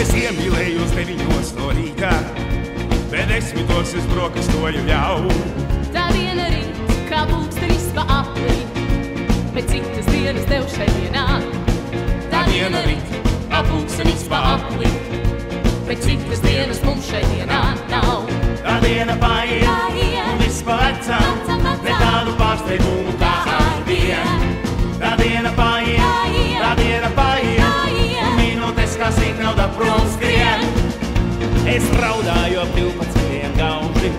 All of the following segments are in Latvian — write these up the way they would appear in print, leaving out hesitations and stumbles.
Es iemīlējos 9 no rītā, bet 10 es brokastoju jau. Tā diena rīt, kā pulkstenis pa aplī, bet citas dienas tev šai dienā. Tā diena rīt, kā pulkstenis pa aplī, bet citas dienas mums šai dienā nav. Tā diena paiet, un viss pa vecam, ne tādu pārsteigumu kā ārdien. Tā diena paiet, un minūtes kā signāla prom skrien. Es raudāju ap 12 gauži,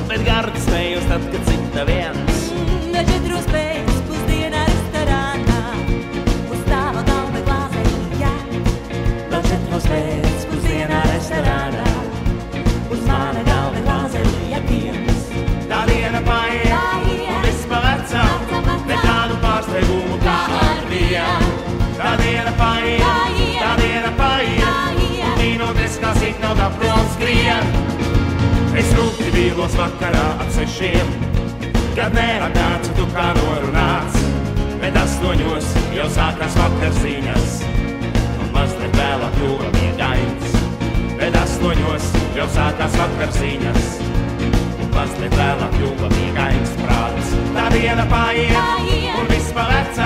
bet gardi smējos tad, kad cita viens. Na 4 pēc pusdienā restorānā, uz tava galda glāzēja. Na 4 pēc pusdienā restorānā, uz mana galda glāzēja piens. Tā diena paiet, un viss pa vecam, ne tādu pārsteigumu kā ārdien. Tā diena paiet, un minūtes kā signāla prom skrien. Es rūti vīlos vakarā ap 6, kad neatnāca tu kā norunāts, bet 8 jau sākās vakarziņas, un mazliet vēlāk kļuva miegains. Bet 8 jau sākās vakarziņas, un mazliet vēlāk kļuva miegains prāts. Tā diena paiet, un viss pa vecam,